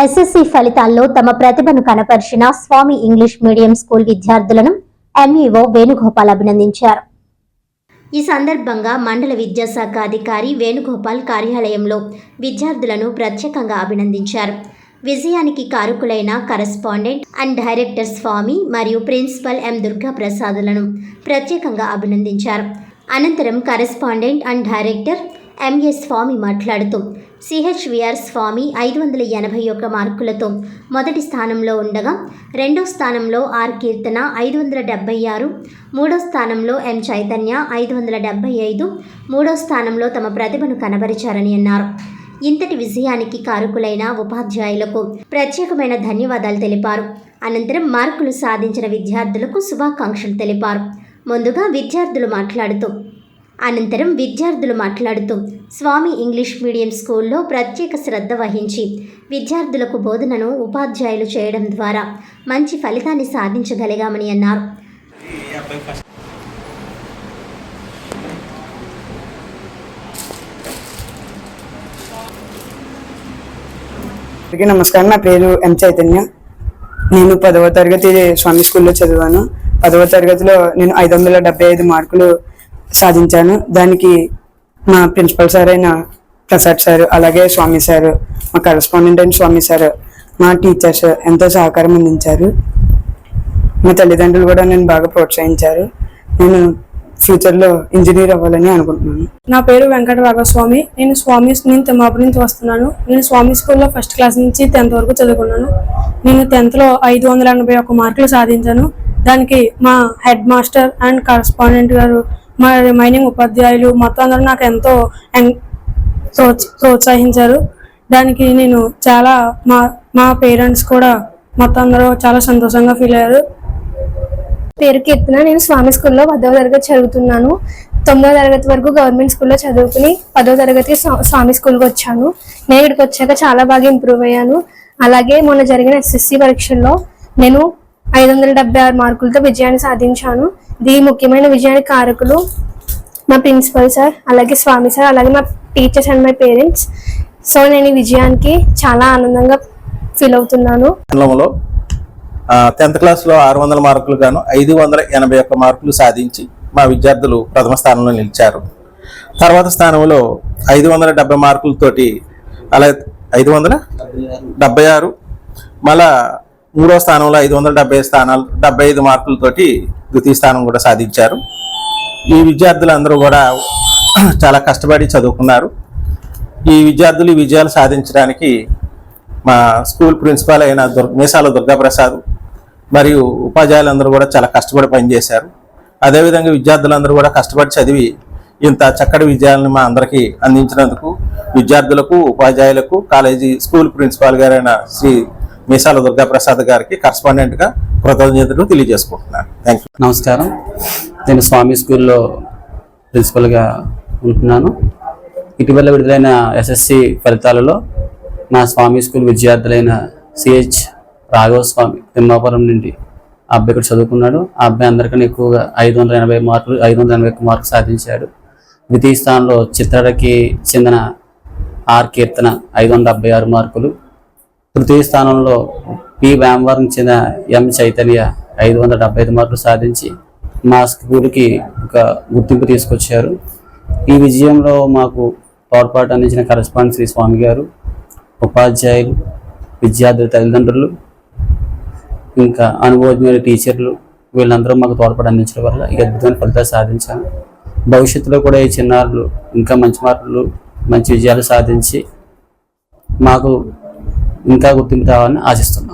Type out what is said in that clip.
SSC ఫలితాల్లో తమ ప్రతిభను కనపరిచిన స్వామి ఇంగ్లీష్ మీడియం స్కూల్ విద్యార్థులను ఎంఈఓ వేణుగోపాల్ అభినందించారు. ఈ సందర్భంగా మండల విద్యాశాఖ అధికారి వేణుగోపాల్ కార్యాలయంలో విద్యార్థులను ప్రత్యేకంగా అభినందించారు. విజయానికి కారకులైన కరెస్పాండెంట్ అండ్ డైరెక్టర్ స్వామి మరియు ప్రిన్సిపల్ ఎం దుర్గా ప్రసాదులను ప్రత్యేకంగా అభినందించారు. అనంతరం కరెస్పాండెంట్ అండ్ డైరెక్టర్ ఎంఏ స్వామి మాట్లాడుతూ సిహెచ్విఆర్ స్వామి 581 మార్కులతో మొదటి స్థానంలో ఉండగా, రెండో స్థానంలో ఆర్ కీర్తన 576, మూడో స్థానంలో ఎం చైతన్య 575, మూడో స్థానంలో తమ ప్రతిభను కనబరిచారని అన్నారు. ఇంతటి విజయానికి కారకులైన ఉపాధ్యాయులకు ప్రత్యేకమైన ధన్యవాదాలు తెలిపారు. అనంతరం మార్కులు సాధించిన విద్యార్థులకు శుభాకాంక్షలు తెలిపారు. ముందుగా విద్యార్థులు మాట్లాడుతూ స్వామి ఇంగ్లీష్ మీడియం స్కూల్లో ప్రత్యేక శ్రద్ధ వహించి విద్యార్థులకు బోధనను ఉపాధ్యాయులు చేయడం ద్వారా మంచి ఫలితాన్ని సాధించగలిగామని అన్నారు. నమస్కారం, నా పేరు ఎం చైతన్య. నేను 10వ తరగతి స్వామి స్కూల్లో చదివాను. 10వ తరగతిలో నేను 575 మార్కులు సాధించాను. దానికి మా ప్రిన్సిపల్ సార్ అయిన ప్రసాద్ సార్, అలాగే స్వామి సార్, మా కరెస్పాండెంట్ అయిన స్వామి సార్, మా టీచర్స్ ఎంతో సహకారం అందించారు. మా తల్లిదండ్రులు కూడా నేను బాగా ప్రోత్సహించారు. నేను ఫ్యూచర్లో ఇంజనీర్ అవ్వాలని అనుకుంటున్నాను. నా పేరు వెంకట రాఘవస్వామి. నేను తిమ్మాపురం నుంచి వస్తున్నాను. నేను స్వామి స్కూల్లో ఫస్ట్ క్లాస్ నుంచి 10th వరకు చదువుకున్నాను. నేను 10thలో 581 మార్కులు సాధించాను. దానికి మా హెడ్ మాస్టర్ అండ్ కరెస్పాండెంట్ గారు, మా రిమైనింగ్ ఉపాధ్యాయులు మొత్తం అందరూ నాకు ఎంతో ప్రోత్సహించారు. దానికి నేను చాలా మా పేరెంట్స్ కూడా మొత్తం అందరూ చాలా సంతోషంగా ఫీల్ అయ్యారు. పేరు కీర్తన. నేను స్వామి స్కూల్లో 10వ తరగతి చదువుతున్నాను. 9వ తరగతి వరకు గవర్నమెంట్ స్కూల్లో చదువుకుని 10వ తరగతికి స్వామి స్కూల్కి వచ్చాను. నేను ఇక్కడికి వచ్చాక చాలా బాగా ఇంప్రూవ్ అయ్యాను. అలాగే మొన్న జరిగిన ఎస్ఎస్సి పరీక్షల్లో నేను 576 మార్కులతో విజయాన్ని సాధించాను. ఈ ముఖ్యమైన విజయానికి కారకులు మా ప్రిన్సిపల్ సార్, అలాగే స్వామి సార్, అలాగే మా teachers and my parents. So నేను ఈ విజయానికి చాలా ఆనందంగా ఫీల్ అవుతున్నాను. 10th క్లాస్లో 600 మార్కులు గాను 581 మార్కులు సాధించి మా విద్యార్థులు ప్రథమ స్థానంలో నిలిచారు. తర్వాత స్థానంలో 570 మార్కులతోటి, అలా 576, మళ్ళా మూడో స్థానంలో 575 మార్కులతోటి ద్వితీయ స్థానం కూడా సాధించారు. ఈ విద్యార్థులందరూ కూడా చాలా కష్టపడి చదువుకున్నారు. ఈ విద్యార్థులు ఈ విజయాలు సాధించడానికి మా స్కూల్ ప్రిన్సిపాల్ అయిన మీసాల దుర్గాప్రసాద్ మరియు ఉపాధ్యాయులందరూ కూడా చాలా కష్టపడి పనిచేశారు. అదేవిధంగా విద్యార్థులందరూ కూడా కష్టపడి చదివి ఇంత చక్కటి విజయాలను మా అందరికీ అందించినందుకు విద్యార్థులకు, ఉపాధ్యాయులకు, కాలేజీ స్కూల్ ప్రిన్సిపాల్ గారైన శ్రీ మీసాల దుర్గాప్రసాద్ గారికి కరెస్పాండెంట్గా కృతజ్ఞతలు తెలియజేసుకుంటున్నాను. Thank you. నమస్కారం. నేను స్వామి స్కూల్లో ప్రిన్సిపల్గా ఉంటున్నాను. ఇటీవల విడుదలైన ఎస్ఎస్సి ఫలితాలలో మా స్వామి స్కూల్ విద్యార్థులైన సిహెచ్ రాఘవస్వామి తిమ్మాపురం నుండి ఆ అబ్బాయి ఇక్కడ చదువుకున్నాడు. ఆ అబ్బాయి అందరికన్నా ఎక్కువగా 581 మార్కులు సాధించాడు. ద్వితీయ స్థానంలో చిత్రకి చెందిన ఆర్ కీర్తన 576 మార్కులు. తృతీయ స్థానంలో పి వ్యామవరం చెందిన ఎం చైతన్య 575 మార్కులు సాధించి మా స్కూల్కి ఒక గుర్తింపు తీసుకొచ్చారు. ఈ విజయంలో మాకు తోడ్పాటు అందించిన కరెస్పాండెంట్ శ్రీ స్వామి గారు, ఉపాధ్యాయులు, విద్యార్థుల తల్లిదండ్రులు, ఇంకా అనుభవజ్ఞుల టీచర్లు, వీళ్ళందరూ మాకు తోడ్పాటు అందించడం వల్ల ఈ అద్భుతమైన ఫలితాలు సాధించాను. భవిష్యత్తులో కూడా ఈ చిన్నారులు ఇంకా మంచి మార్కులు, మంచి విజయాలు సాధించి మాకు ఇంకా గుర్తింపు రావాలని ఆశిస్తున్నాం.